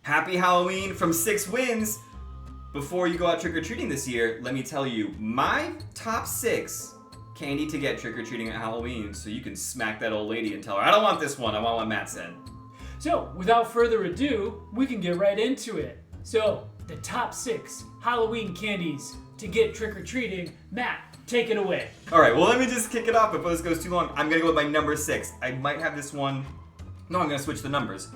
Happy Halloween from 6 Wins. Before you go out trick-or-treating this year, let me tell you my top 6 candy to get trick-or-treating at Halloween, so you can smack that old lady and tell her, I don't want this one, I want what Matt said. So, without further ado, we can get right into it. So, the top 6 Halloween candies to get trick-or-treating. Matt, take it away. Alright, well let me just kick it off before this goes too long. I'm gonna go with my number 6. I might have this one... No, I'm gonna switch the numbers.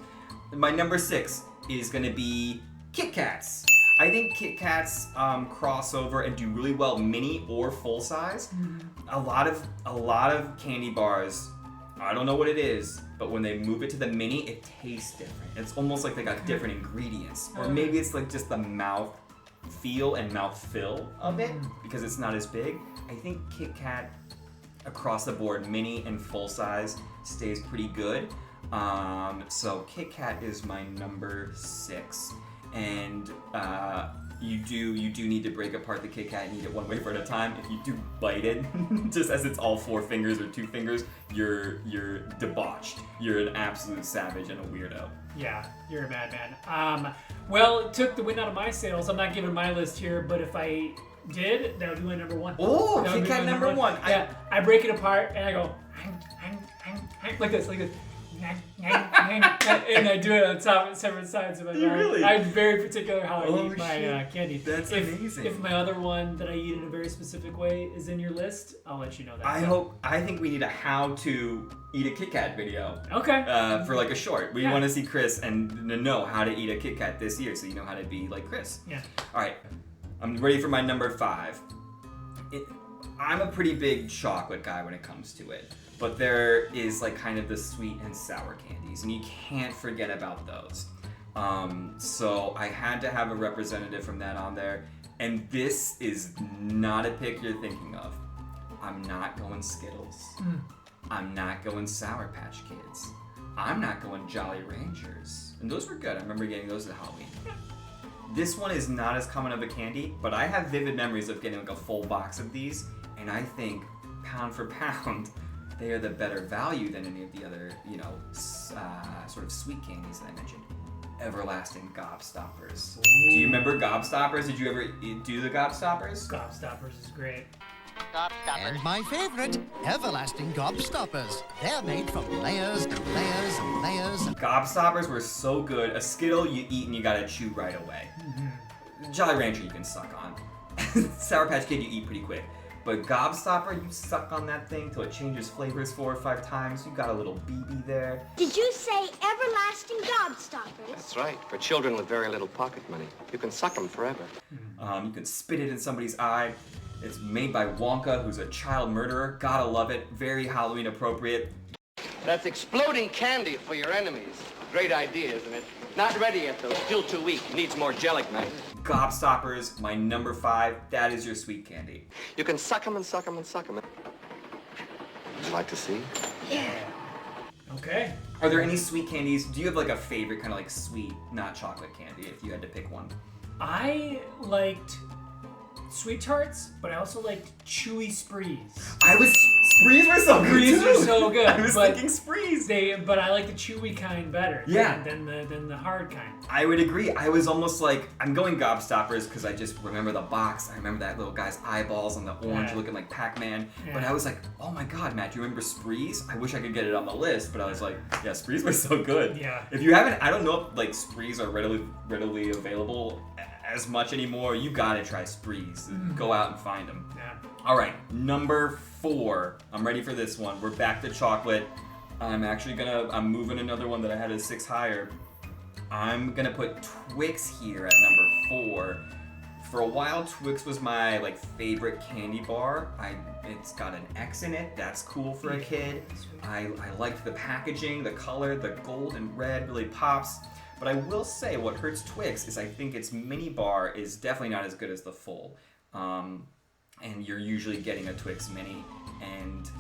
My number 6 is gonna be Kit Kats. I think Kit Kats cross over and do really well, mini or full size. A lot of candy bars, I don't know what it is, but when they move it to the mini, it tastes different. It's almost like they got different ingredients, or maybe it's like just the mouth feel and mouth fill of it because it's not as big. I think Kit Kat across the board, mini and full size, stays pretty good. So Kit Kat is my number 6. And you do need to break apart the Kit Kat and eat it one wafer at a time. If you do bite it, just as it's all 4 fingers or 2 fingers, you're debauched. You're an absolute savage and a weirdo. Yeah, you're a madman. Well, it took the wind out of my sails. I'm not giving my list here, but if I did, that would be my number 1. Oh, Kit Kat number 1. Yeah, I break it apart and I go like this. And I do it on top separate sides of my mouth. Really? I'm very particular how I eat my candy. That's amazing. If my other one that I eat in a very specific way is in your list, I'll let you know that. I think we need a how to eat a Kit Kat video. Okay. For like a short. We want to see Chris and know how to eat a Kit Kat this year so you know how to be like Chris. Yeah. Alright, I'm ready for my number 5. I'm a pretty big chocolate guy when it comes to it. But there is like kind of the sweet and sour candies, and you can't forget about those. So I had to have a representative from that on there, and this is not a pick you're thinking of. I'm not going Skittles. I'm not going Sour Patch Kids. I'm not going Jolly Ranchers. And those were good. I remember getting those at Halloween. This one is not as common of a candy, but I have vivid memories of getting like a full box of these, and I think pound for pound, they are the better value than any of the other, sort of sweet candies that I mentioned. Everlasting Gobstoppers. Do you remember Gobstoppers? Did you ever do the Gobstoppers? Gobstoppers is great. And my favorite, Everlasting Gobstoppers. They're made from layers and layers and layers. Gobstoppers were so good. A Skittle you eat and you gotta chew right away. Jolly Rancher you can suck on. Sour Patch Kid you eat pretty quick. But Gobstopper, you suck on that thing till it changes flavors 4 or 5 times. You got a little BB there. Did you say everlasting gobstoppers? That's right. For children with very little pocket money. You can suck them forever. You can spit it in somebody's eye. It's made by Wonka, who's a child murderer. Gotta love it. Very Halloween appropriate. That's exploding candy for your enemies. Great idea, isn't it? Not ready yet, though. Still too weak. Needs more gelignite. Gobstoppers, my number 5. That is your sweet candy. You can suck them and suck them and suck them. Would you like to see? Yeah. Okay. Are there any sweet candies? Do you have like a favorite kind of like sweet, not chocolate candy if you had to pick one? I liked sweet tarts, but I also liked chewy sprees. Sprees were so good Sprees too. were so good. I was but thinking sprees. But I like the chewy kind better. Yeah. Than the hard kind. I would agree. I was almost like, I'm going Gobstoppers because I just remember the box. I remember that little guy's eyeballs and the orange looking like Pac-Man. Yeah. But I was like, oh my God, Matt, do you remember Sprees? I wish I could get it on the list, but I was like, yeah, Sprees were so good. Yeah. If you haven't, I don't know if like Sprees are readily available as much anymore. You gotta try Sprees. Go out and find them. Yeah. All right, number 4. I'm ready for this one. We're back to chocolate. I'm moving another one that I had as 6 higher. I'm gonna put Twix here at number 4. For a while, Twix was my favorite candy bar. It's got an X in it. That's cool for a kid. I liked the packaging, the color, the gold and red really pops. But I will say what hurts Twix is I think its mini bar is definitely not as good as the full. And you're usually getting a Twix mini, and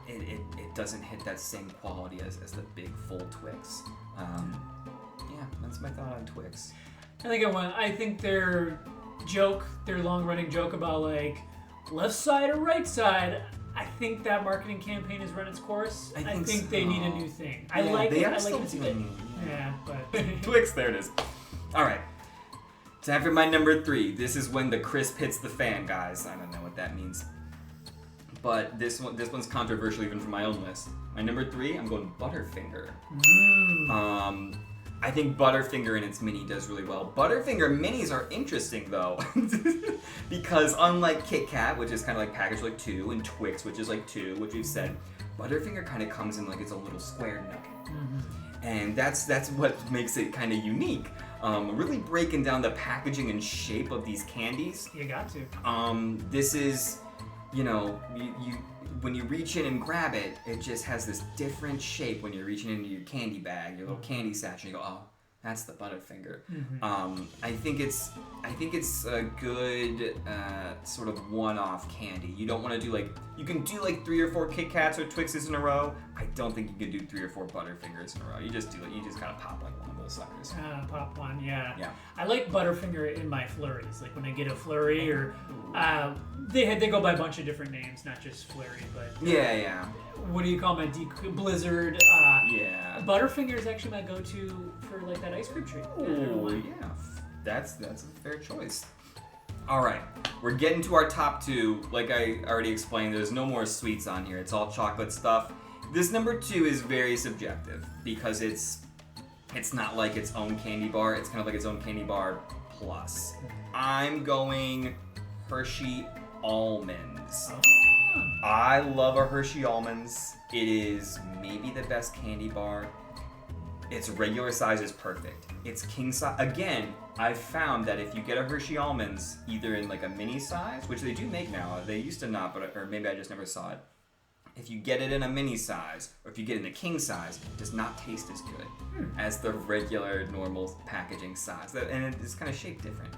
it doesn't hit that same quality as the big full Twix. Yeah, that's my thought on Twix. I think their long-running joke about left side or right side, I think that marketing campaign has run its course. I think they need a new thing. I like it. Still doing it. Yeah, but Twix, there it is. All right. Time for my number 3. This is when the crisp hits the fan, guys. I don't know what that means. But this one's controversial even for my own list. My number 3, I'm going Butterfinger. I think Butterfinger in its mini does really well. Butterfinger minis are interesting though, because unlike Kit Kat, which is kind of like packaged like 2, and Twix, which is like 2, which we've said, Butterfinger kind of comes in like it's a little square nugget, and that's what makes it kind of unique. Really breaking down the packaging and shape of these candies. You got to. This is, you know, you when you reach in and grab it, it just has this different shape when you're reaching into your candy bag, your little candy satchel, and you go, oh, that's the Butterfinger. I think it's a good sort of one-off candy. You don't want to do like, you can do like 3 or 4 Kit Kats or Twixes in a row. I don't think you can do 3 or 4 Butterfingers in a row. You just do it. You just kind of pop like one of those suckers. Pop one, yeah. Yeah. I like Butterfinger in my flurries. Like when I get a flurry, or they go by a bunch of different names, not just flurry, but Yeah. what do you call them? Blizzard. Yeah. Butterfinger is actually my go-to for like that ice cream treat. Oh yeah, that's a fair choice. All right, we're getting to our top 2. Like I already explained, there's no more sweets on here. It's all chocolate stuff. This number 2 is very subjective because it's not like its own candy bar. It's kind of like its own candy bar plus. I'm going Hershey Almonds. I love a Hershey Almonds. It is maybe the best candy bar. Its regular size is perfect. It's king size. Again, I've found that if you get a Hershey Almonds, either in like a mini size, which they do make now, they used to not, but or maybe I just never saw it. If you get it in a mini size, or if you get it in a king size, it does not taste as good as the regular, normal packaging size. And it's kind of shaped different.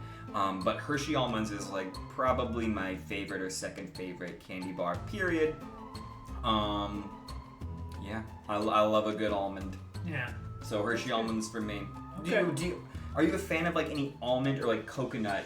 But Hershey Almonds is like probably my favorite or second favorite candy bar, period. Yeah, I love a good almond. Yeah. So Hershey Almonds for me. Okay. Are you a fan of like any almond or like coconut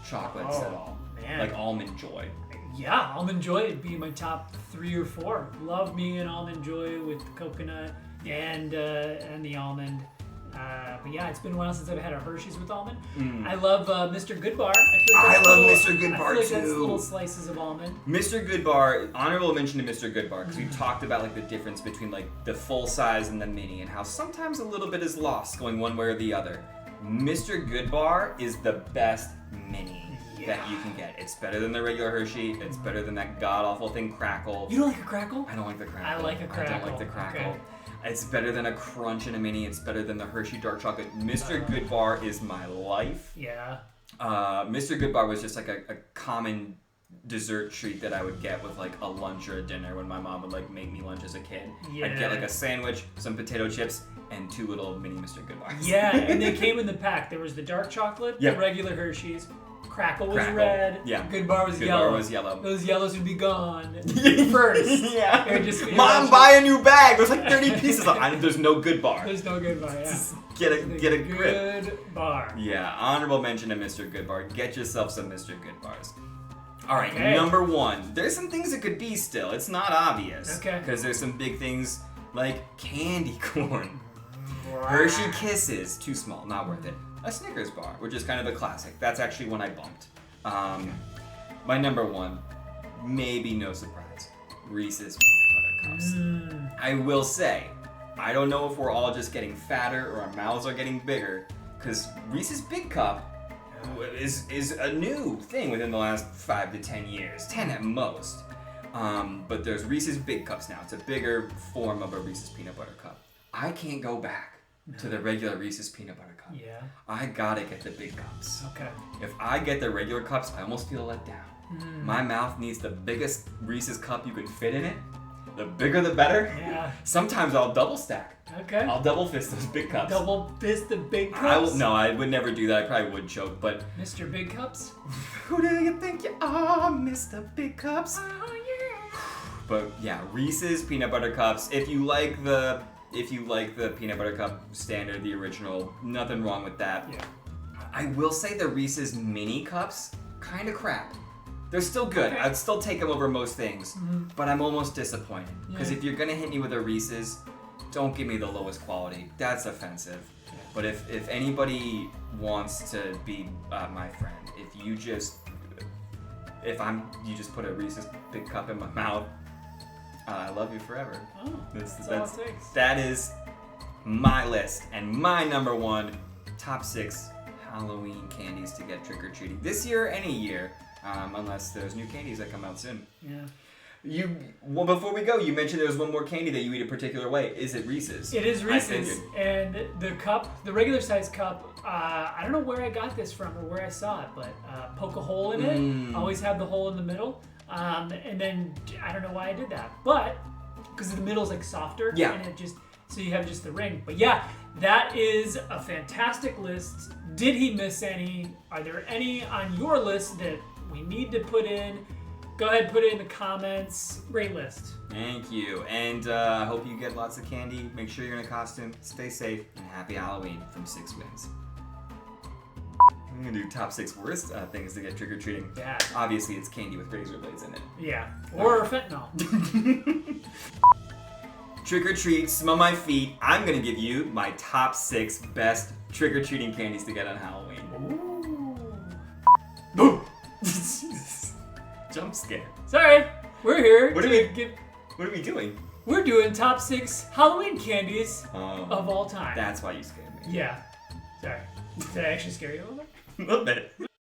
chocolates at all? Man. Like Almond Joy. Yeah, Almond Joy would be my top 3 or 4. Love me an Almond Joy with the coconut and the almond. But yeah, it's been a while since I've had a Hershey's with almond. I love Mr. Goodbar. I love Mr. Goodbar I feel like that's too. little slices of almond. Mr. Goodbar, honorable mention to Mr. Goodbar, because we talked about like the difference between like the full size and the mini, and how sometimes a little bit is lost going one way or the other. Mr. Goodbar is the best mini that you can get. It's better than the regular Hershey. It's better than that god-awful thing, Crackle. You don't like a Crackle? I don't like the Crackle. I like a Crackle. I don't like the Crackle. Okay. It's better than a Crunch in a mini. It's better than the Hershey Dark Chocolate. Mr. Goodbar is my life. Yeah. Mr. Goodbar was just like a common dessert treat that I would get with like a lunch or a dinner when my mom would like make me lunch as a kid. Yeah. I'd get like a sandwich, some potato chips, and 2 little mini Mr. Goodbars. Yeah, and they came in the pack. There was the dark chocolate, the regular Hershey's. Crackle was red. Yeah. Goodbar was Goodbar yellow. was yellow. Those yellows would be gone first. Yeah. They're just Mom, buy a new bag. There's like 30 pieces. There's no Goodbar. There's no Goodbar. Yeah. Just get a grip. Goodbar. Yeah. Honorable mention to Mr. Goodbar. Get yourself some Mr. Goodbars. All right. Okay. Number 1. There's some things it could be still. It's not obvious. Okay. Because there's some big things like candy corn. Hershey Kisses, too small, not worth it. A Snickers bar, which is kind of a classic. That's actually one I bumped. My number 1, maybe no surprise, Reese's Peanut Butter Cups. I will say, I don't know if we're all just getting fatter or our mouths are getting bigger, because Reese's Big Cup is a new thing within the last 5 to 10 years, 10 at most. But there's Reese's Big Cups now. It's a bigger form of a Reese's Peanut Butter Cup. I can't go back to the regular Reese's Peanut Butter Cup. Yeah. I gotta get the big cups. Okay. If I get the regular cups, I almost feel let down. My mouth needs the biggest Reese's cup you can fit in it. The bigger the better. Yeah. Sometimes I'll double stack. Okay. I'll double fist those big cups. Double fist the big cups. I would never do that. I probably would choke, but Mr. Big Cups. who do you think you are, Mr. Big Cups? Oh yeah. But yeah, Reese's Peanut Butter Cups. If you like the peanut butter cup standard, the original, nothing wrong with that. Yeah. I will say the Reese's mini cups, kind of crap. They're still good. Okay. I'd still take them over most things, but I'm almost disappointed. Because Yeah. if you're gonna hit me with a Reese's, don't give me the lowest quality. That's offensive. But if anybody wants to be my friend, you just put a Reese's Big Cup in my mouth, I love you forever. Oh, that's all it takes. That is my list and my number one top 6 Halloween candies to get trick-or-treating this year, any year, unless there's new candies that come out soon. Yeah. Before we go, you mentioned there was one more candy that you eat a particular way. Is it Reese's? It is Reese's, and the cup, the regular size cup. I don't know where I got this from or where I saw it, but poke a hole in it. Always have the hole in the middle, and then I don't know why I did that, but because the middle's like softer, yeah, and it just so you have just the ring. But yeah, that is a fantastic list. Did he miss any? Are there any on your list that we need to put in? Go ahead, put it in the comments. Great list. Thank you. And I hope you get lots of candy. Make sure you're in a costume. Stay safe. And happy Halloween from 6 Wins. I'm going to do top 6 worst things to get trick-or-treating. Yeah. Obviously, it's candy with razor blades in it. Yeah. Or fentanyl. Trick-or-treat, smell my feet. I'm going to give you my top 6 best trick-or-treating candies to get on Halloween. Ooh. Jump scare. Sorry, we're here. What are we doing? We're doing top 6 Halloween candies Oh, of all time. That's why you scared me. Yeah. Sorry. Did I actually scare you a little bit? A little bit.